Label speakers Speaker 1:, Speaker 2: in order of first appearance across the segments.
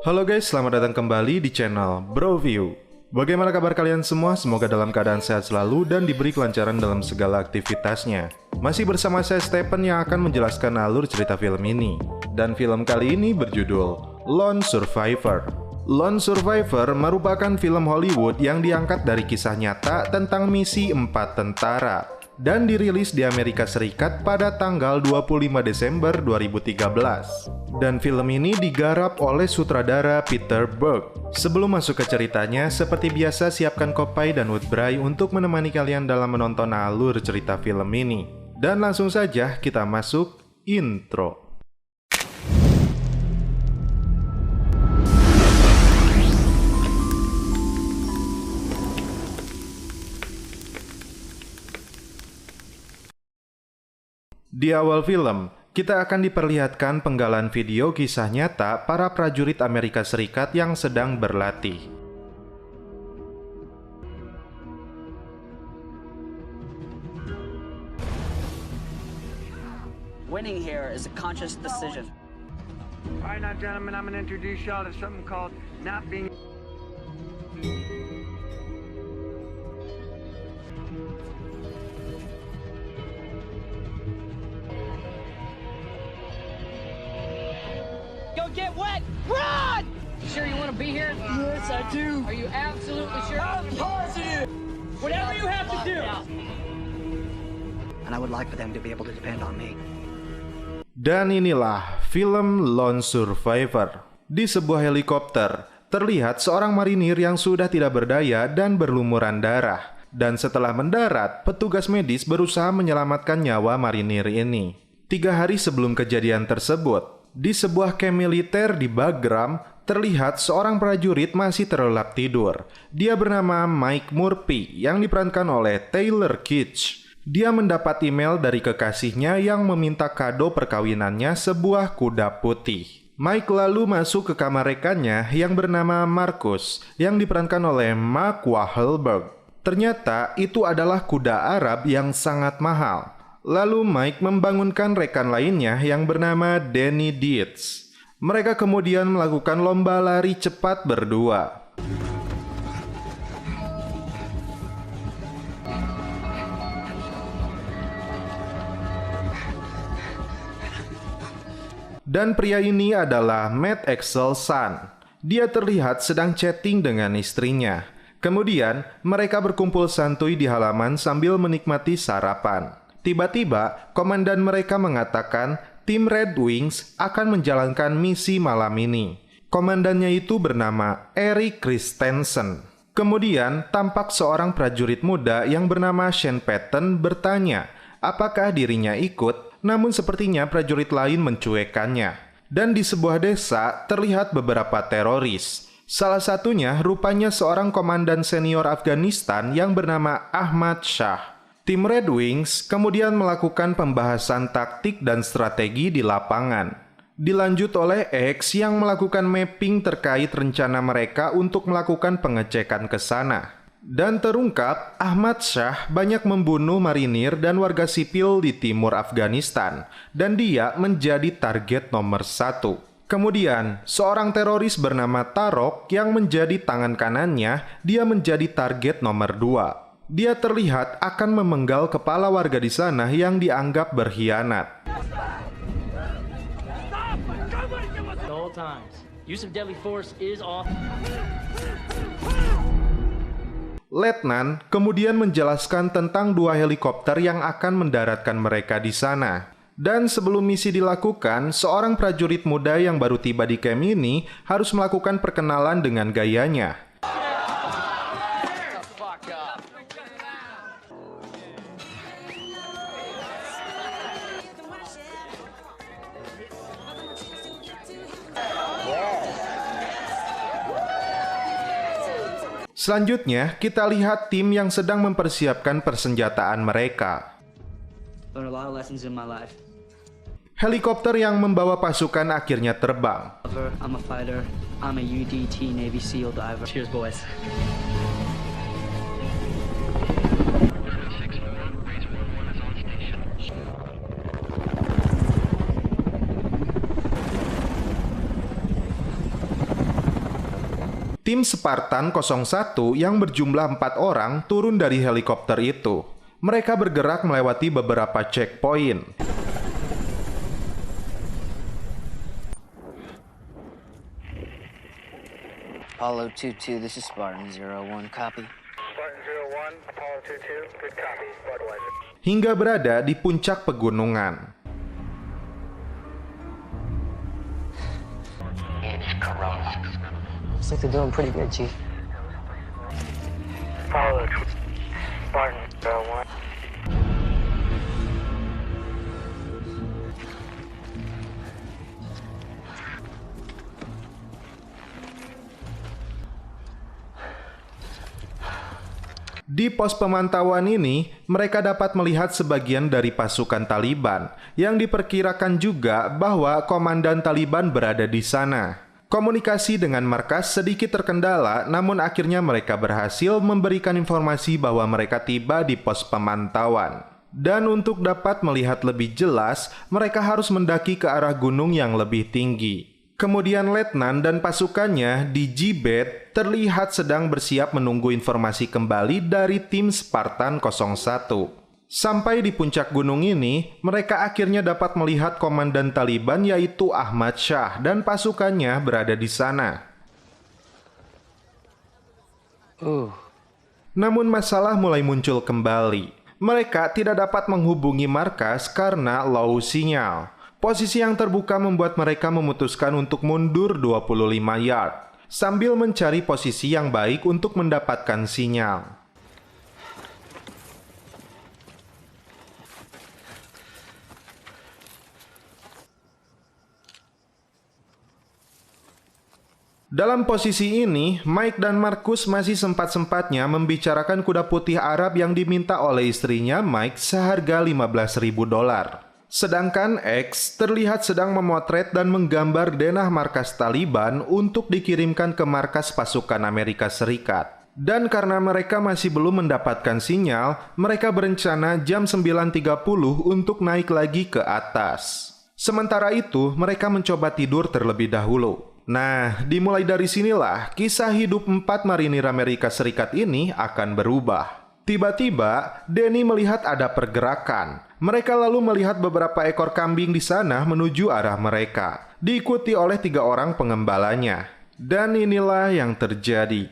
Speaker 1: Halo guys, selamat datang kembali di channel BroView. Bagaimana kabar kalian semua? Semoga dalam keadaan sehat selalu dan diberi kelancaran dalam segala aktivitasnya. Masih bersama saya Stephen yang akan menjelaskan alur cerita film ini. Dan film kali ini berjudul Lone Survivor. Lone Survivor merupakan film Hollywood yang diangkat dari kisah nyata tentang misi 4 tentara dan dirilis di Amerika Serikat pada tanggal 25 Desember 2013. Dan film ini digarap oleh sutradara Peter Berg. Sebelum masuk ke ceritanya, seperti biasa siapkan kopi dan woodbray untuk menemani kalian dalam menonton alur cerita film ini. Dan langsung saja kita masuk intro. Di awal film, kita akan diperlihatkan penggalan video kisah nyata para prajurit Amerika Serikat yang sedang berlatih.
Speaker 2: Winning here is a conscious decision.
Speaker 3: All right, now, gentlemen, I'm going to introduce y'all to something called not being...
Speaker 4: Go get wet! Run! You sure you want to be here?
Speaker 3: Yes, I do.
Speaker 4: Are you absolutely sure?
Speaker 3: I'm positive.
Speaker 4: Whatever you have to do.
Speaker 2: And I would like for them to be able to depend on me.
Speaker 1: Dan inilah film Lone Survivor. Di sebuah helikopter, terlihat seorang marinir yang sudah tidak berdaya dan berlumuran darah. Dan setelah mendarat, petugas medis berusaha menyelamatkan nyawa marinir ini. 3 hari sebelum kejadian tersebut, di sebuah camp militer di Bagram, terlihat seorang prajurit masih terlelap tidur. Dia bernama Mike Murphy yang diperankan oleh Taylor Kitsch. Dia mendapat email dari kekasihnya yang meminta kado perkawinannya sebuah kuda putih. Mike lalu masuk ke kamar rekannya yang bernama Marcus yang diperankan oleh Mark Wahlberg. Ternyata itu adalah kuda Arab yang sangat mahal. Lalu Mike membangunkan rekan lainnya yang bernama Danny Dietz. Mereka kemudian melakukan lomba lari cepat berdua. Dan pria ini adalah Matt Axel Son. Dia terlihat sedang chatting dengan istrinya. Kemudian mereka berkumpul santuy di halaman sambil menikmati sarapan. Tiba-tiba, komandan mereka mengatakan tim Red Wings akan menjalankan misi malam ini. Komandannya itu bernama Erik Christensen. Kemudian, tampak seorang prajurit muda yang bernama Shane Patton bertanya apakah dirinya ikut, namun sepertinya prajurit lain mencuekannya. Dan di sebuah desa, terlihat beberapa teroris. Salah satunya rupanya seorang komandan senior Afghanistan yang bernama Ahmad Shah. Tim Red Wings kemudian melakukan pembahasan taktik dan strategi di lapangan. Dilanjut oleh X yang melakukan mapping terkait rencana mereka untuk melakukan pengecekan ke sana. Dan terungkap, Ahmad Shah banyak membunuh marinir dan warga sipil di timur Afghanistan, dan dia menjadi target nomor 1. Kemudian, seorang teroris bernama Tarok yang menjadi tangan kanannya, dia menjadi target nomor 2. Dia terlihat akan memenggal kepala warga di sana yang dianggap berkhianat. Letnan kemudian menjelaskan tentang 2 helikopter yang akan mendaratkan mereka di sana. Dan sebelum misi dilakukan, seorang prajurit muda yang baru tiba di camp ini harus melakukan perkenalan dengan gayanya. Selanjutnya, kita lihat tim yang sedang mempersiapkan persenjataan mereka. Helikopter yang membawa pasukan akhirnya terbang.
Speaker 2: I'm a fighter. I'm a UDT Navy SEAL diver. Cheers, boys.
Speaker 1: Tim Spartan 01 yang berjumlah 4 orang turun dari helikopter itu. Mereka bergerak melewati beberapa checkpoint.
Speaker 2: Apollo 22, this is Spartan 01, copy.
Speaker 3: Spartan 01, Apollo 22, good copy, Budweiser.
Speaker 1: Hingga berada di puncak pegunungan.
Speaker 2: Looks like they're doing pretty good, Chief.
Speaker 3: Apollo, Spartan 01.
Speaker 1: Di pos pemantauan ini, mereka dapat melihat sebagian dari pasukan Taliban yang diperkirakan juga bahwa komandan Taliban berada di sana. Komunikasi dengan markas sedikit terkendala, namun akhirnya mereka berhasil memberikan informasi bahwa mereka tiba di pos pemantauan. Dan untuk dapat melihat lebih jelas, mereka harus mendaki ke arah gunung yang lebih tinggi. Kemudian letnan dan pasukannya di G-Bed terlihat sedang bersiap menunggu informasi kembali dari tim Spartan 01. Sampai di puncak gunung ini, mereka akhirnya dapat melihat komandan Taliban yaitu Ahmad Shah dan pasukannya berada di sana. Namun masalah mulai muncul kembali. Mereka tidak dapat menghubungi markas karena low sinyal. Posisi yang terbuka membuat mereka memutuskan untuk mundur 25 yard, sambil mencari posisi yang baik untuk mendapatkan sinyal. Dalam posisi ini, Mike dan Marcus masih sempat-sempatnya membicarakan kuda putih Arab yang diminta oleh istrinya Mike seharga $15.000. Sedangkan X terlihat sedang memotret dan menggambar denah markas Taliban untuk dikirimkan ke markas pasukan Amerika Serikat. Dan karena mereka masih belum mendapatkan sinyal, mereka berencana jam 9.30 untuk naik lagi ke atas. Sementara itu, mereka mencoba tidur terlebih dahulu. Nah, dimulai dari sinilah kisah hidup 4 marinir Amerika Serikat ini akan berubah. Tiba-tiba, Danny melihat ada pergerakan. Mereka lalu melihat beberapa ekor kambing di sana menuju arah mereka, diikuti oleh 3 orang pengembalanya. Dan inilah yang terjadi.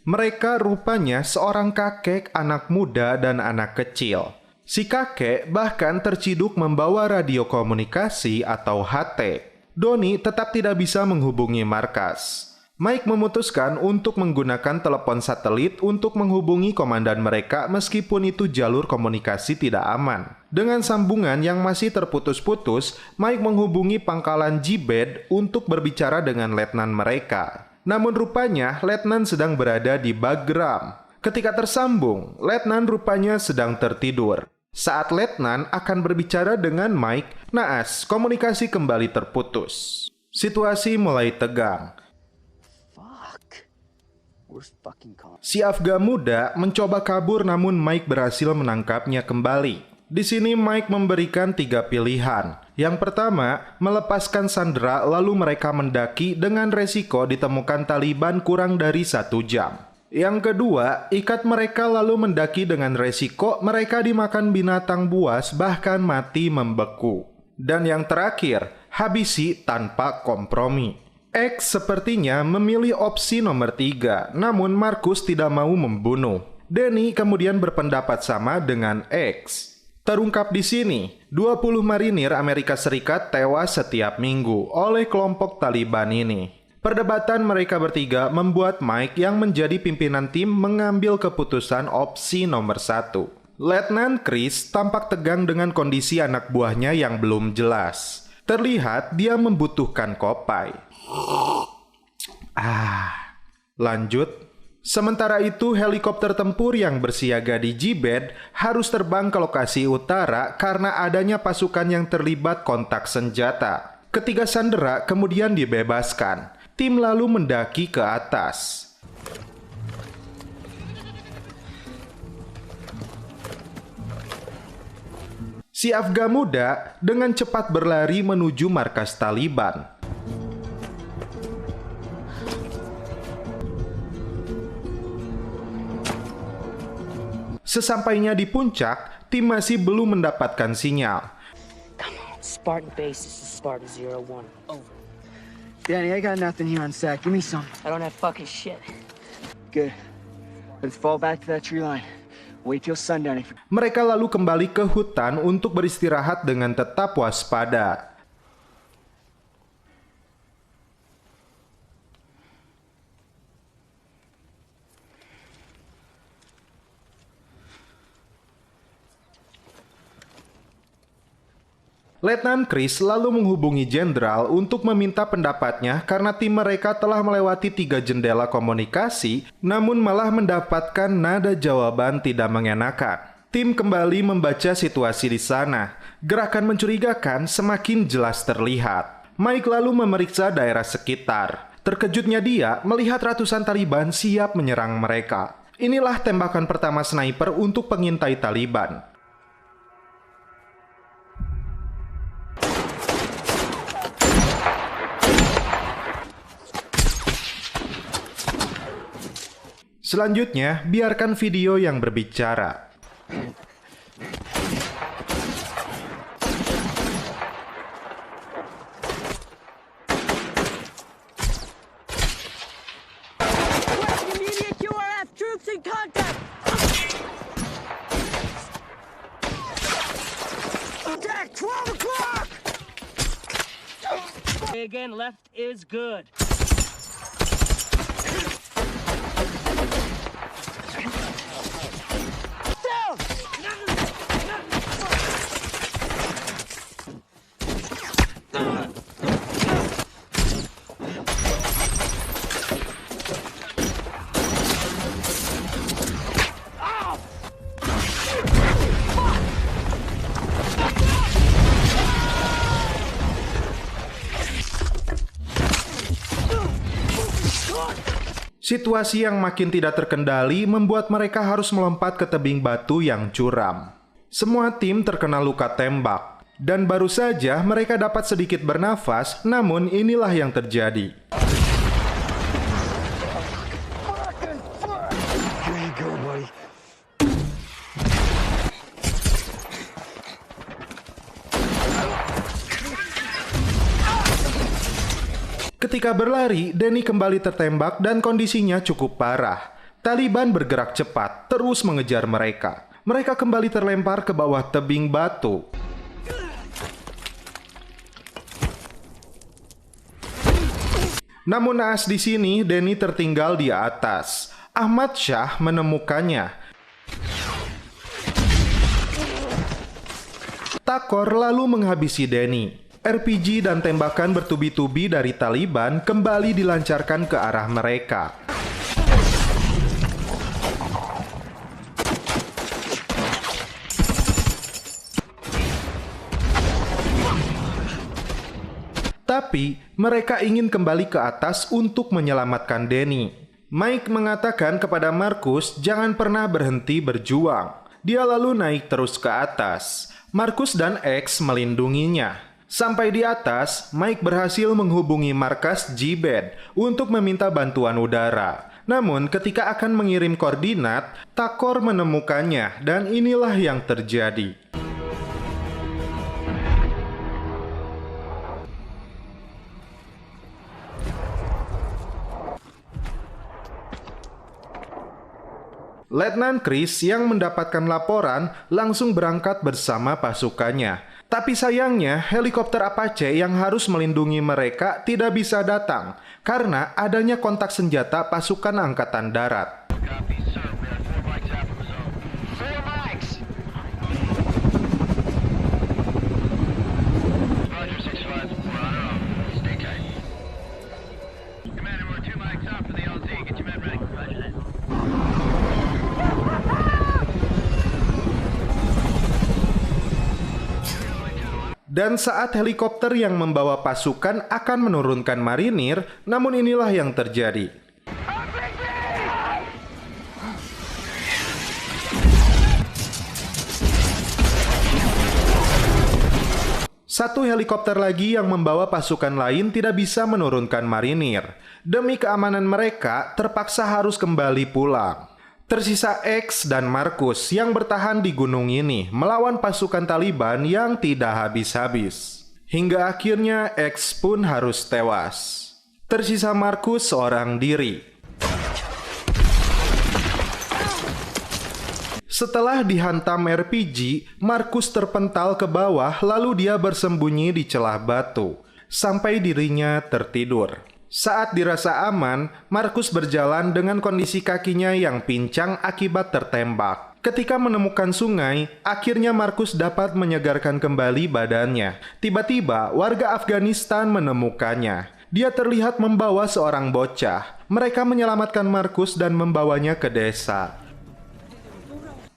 Speaker 1: Mereka rupanya seorang kakek, anak muda, dan anak kecil. Si kakek bahkan terciduk membawa radio komunikasi atau HT. Donnie tetap tidak bisa menghubungi markas. Mike memutuskan untuk menggunakan telepon satelit untuk menghubungi komandan mereka meskipun itu jalur komunikasi tidak aman. Dengan sambungan yang masih terputus-putus, Mike menghubungi pangkalan G-Bed untuk berbicara dengan letnan mereka. Namun rupanya letnan sedang berada di Bagram. Ketika tersambung, letnan rupanya sedang tertidur. Saat letnan akan berbicara dengan Mike, naas komunikasi kembali terputus. Situasi mulai tegang. Si Afgan muda mencoba kabur namun Mike berhasil menangkapnya kembali. Di sini Mike memberikan 3 pilihan. Yang pertama, melepaskan sandera lalu mereka mendaki dengan resiko ditemukan Taliban kurang dari 1 jam. Yang kedua, ikat mereka lalu mendaki dengan resiko mereka dimakan binatang buas bahkan mati membeku. Dan yang terakhir, habisi tanpa kompromi. X sepertinya memilih opsi nomor 3, namun Marcus tidak mau membunuh. Danny kemudian berpendapat sama dengan X. Terungkap di sini, 20 marinir Amerika Serikat tewas setiap minggu oleh kelompok Taliban ini. Perdebatan mereka bertiga membuat Mike yang menjadi pimpinan tim mengambil keputusan opsi nomor 1. Letnan Chris tampak tegang dengan kondisi anak buahnya yang belum jelas. Terlihat dia membutuhkan kopai. Lanjut. Sementara itu, helikopter tempur yang bersiaga di G-Bed harus terbang ke lokasi utara karena adanya pasukan yang terlibat kontak senjata. Ketiga sandera kemudian dibebaskan. Tim lalu mendaki ke atas. Si Afgan muda dengan cepat berlari menuju markas Taliban. Sesampainya di puncak, tim masih belum mendapatkan sinyal.
Speaker 2: Spartan base, this is Spartan 01. Over.
Speaker 3: Danny, I got nothing here on SAC. Give me some.
Speaker 2: I don't have fucking shit.
Speaker 3: Good. Let's fall back to that tree line. Wait till sundown.
Speaker 1: Mereka lalu kembali ke hutan untuk beristirahat dengan tetap waspada. Letnan Chris lalu menghubungi jenderal untuk meminta pendapatnya karena tim mereka telah melewati 3 jendela komunikasi, namun malah mendapatkan nada jawaban tidak mengenakan. Tim kembali membaca situasi di sana. Gerakan mencurigakan semakin jelas terlihat. Mike lalu memeriksa daerah sekitar. Terkejutnya dia melihat ratusan Taliban siap menyerang mereka. Inilah tembakan pertama sniper untuk pengintai Taliban. Selanjutnya, biarkan video yang berbicara.
Speaker 4: Immediate QRF troops in contact.
Speaker 3: Attack! 12 o'clock!
Speaker 4: Again, left is good.
Speaker 1: Situasi yang makin tidak terkendali membuat mereka harus melompat ke tebing batu yang curam. Semua tim terkena luka tembak, dan baru saja mereka dapat sedikit bernafas, namun inilah yang terjadi.
Speaker 3: Here you go, buddy.
Speaker 1: Ketika berlari, Danny kembali tertembak dan kondisinya cukup parah. Taliban bergerak cepat, terus mengejar mereka. Mereka kembali terlempar ke bawah tebing batu. Namun naas di sini, Danny tertinggal di atas. Ahmad Shah menemukannya. Takor lalu menghabisi Danny. RPG dan tembakan bertubi-tubi dari Taliban kembali dilancarkan ke arah mereka. Tapi, mereka ingin kembali ke atas untuk menyelamatkan Danny. Mike mengatakan kepada Marcus jangan pernah berhenti berjuang. Dia lalu naik terus ke atas. Marcus dan X melindunginya. Sampai di atas, Mike berhasil menghubungi markas G-Bed untuk meminta bantuan udara. Namun ketika akan mengirim koordinat, Takor menemukannya dan inilah yang terjadi. Letnan Chris yang mendapatkan laporan langsung berangkat bersama pasukannya. Tapi sayangnya, helikopter Apache yang harus melindungi mereka tidak bisa datang karena adanya kontak senjata pasukan Angkatan Darat. Dan saat helikopter yang membawa pasukan akan menurunkan marinir, namun inilah yang terjadi. Satu helikopter lagi yang membawa pasukan lain tidak bisa menurunkan marinir. Demi keamanan mereka, terpaksa harus kembali pulang. Tersisa X dan Markus yang bertahan di gunung ini melawan pasukan Taliban yang tidak habis-habis. Hingga akhirnya X pun harus tewas. Tersisa Markus seorang diri. Setelah dihantam RPG, Markus terpental ke bawah lalu dia bersembunyi di celah batu sampai dirinya tertidur. Saat dirasa aman, Markus berjalan dengan kondisi kakinya yang pincang akibat tertembak. Ketika menemukan sungai, akhirnya Markus dapat menyegarkan kembali badannya. Tiba-tiba, warga Afghanistan menemukannya. Dia terlihat membawa seorang bocah. Mereka menyelamatkan Markus dan membawanya ke desa.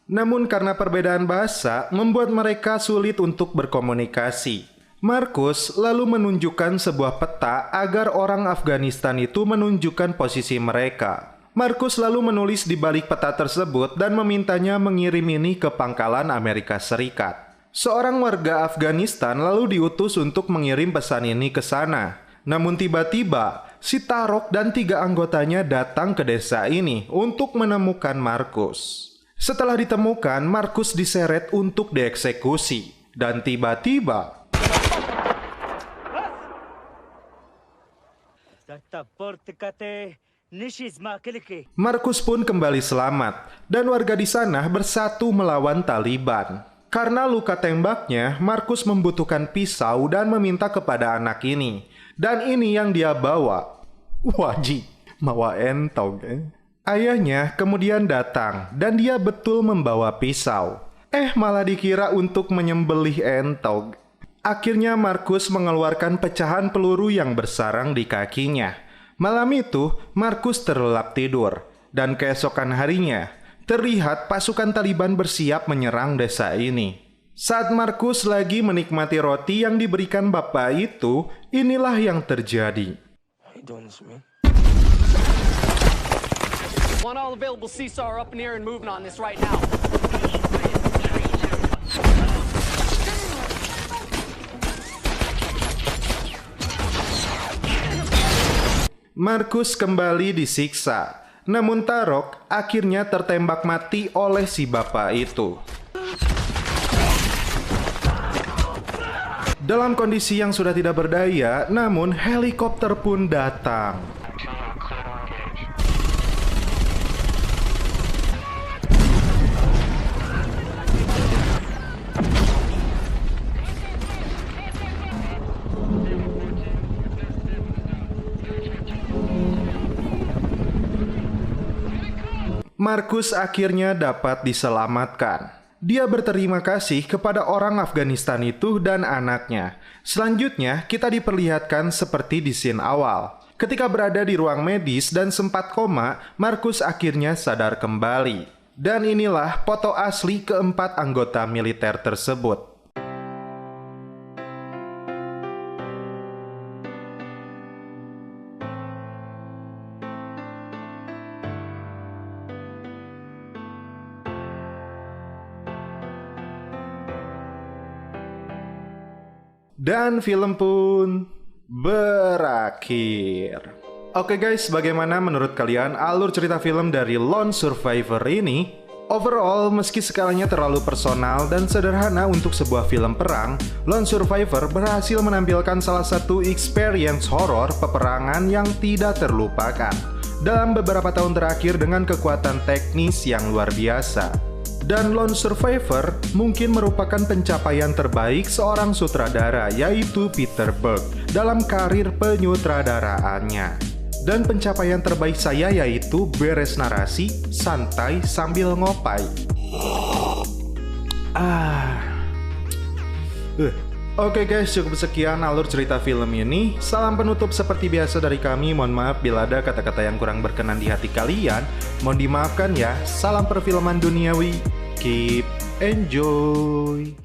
Speaker 1: Namun karena perbedaan bahasa, membuat mereka sulit untuk berkomunikasi. Markus lalu menunjukkan sebuah peta agar orang Afghanistan itu menunjukkan posisi mereka. Markus lalu menulis di balik peta tersebut dan memintanya mengirim ini ke pangkalan Amerika Serikat. Seorang warga Afghanistan lalu diutus untuk mengirim pesan ini ke sana. Namun tiba-tiba, si Tarok dan 3 anggotanya datang ke desa ini untuk menemukan Markus. Setelah ditemukan, Markus diseret untuk dieksekusi. Dan tiba-tiba, Markus pun kembali selamat. Dan warga di sana bersatu melawan Taliban. Karena luka tembaknya, Markus membutuhkan pisau dan meminta kepada anak ini. Dan ini yang dia bawa. Wajib, mawa entog. Ayahnya kemudian datang dan dia betul membawa pisau. Malah dikira untuk menyembelih entog. Akhirnya Markus mengeluarkan pecahan peluru yang bersarang di kakinya. Malam itu, Markus terlelap tidur. Dan keesokan harinya, terlihat pasukan Taliban bersiap menyerang desa ini. Saat Markus lagi menikmati roti yang diberikan bapak itu, inilah yang terjadi.
Speaker 5: Want all available CSAR up in the air and moving on this right now.
Speaker 1: Markus kembali disiksa. Namun Tarok akhirnya tertembak mati oleh si bapak itu. Dalam kondisi yang sudah tidak berdaya, namun helikopter pun datang. Markus akhirnya dapat diselamatkan. Dia berterima kasih kepada orang Afghanistan itu dan anaknya. Selanjutnya, kita diperlihatkan seperti di scene awal. Ketika berada di ruang medis dan sempat koma, Markus akhirnya sadar kembali. Dan inilah foto asli keempat anggota militer tersebut. Dan film pun berakhir. Oke guys, bagaimana menurut kalian alur cerita film dari Lone Survivor ini? Overall, meski skalanya terlalu personal dan sederhana untuk sebuah film perang, Lone Survivor berhasil menampilkan salah satu experience horor peperangan yang tidak terlupakan dalam beberapa tahun terakhir dengan kekuatan teknis yang luar biasa. Dan Lone Survivor mungkin merupakan pencapaian terbaik seorang sutradara, yaitu Peter Berg, dalam karir penyutradaraannya. Dan pencapaian terbaik saya yaitu beres narasi, santai sambil ngopai. Oke guys, cukup sekian alur cerita film ini. Salam penutup seperti biasa dari kami. Mohon maaf bila ada kata-kata yang kurang berkenan di hati kalian. Mohon dimaafkan ya. Salam perfilman duniawi. Keep enjoy.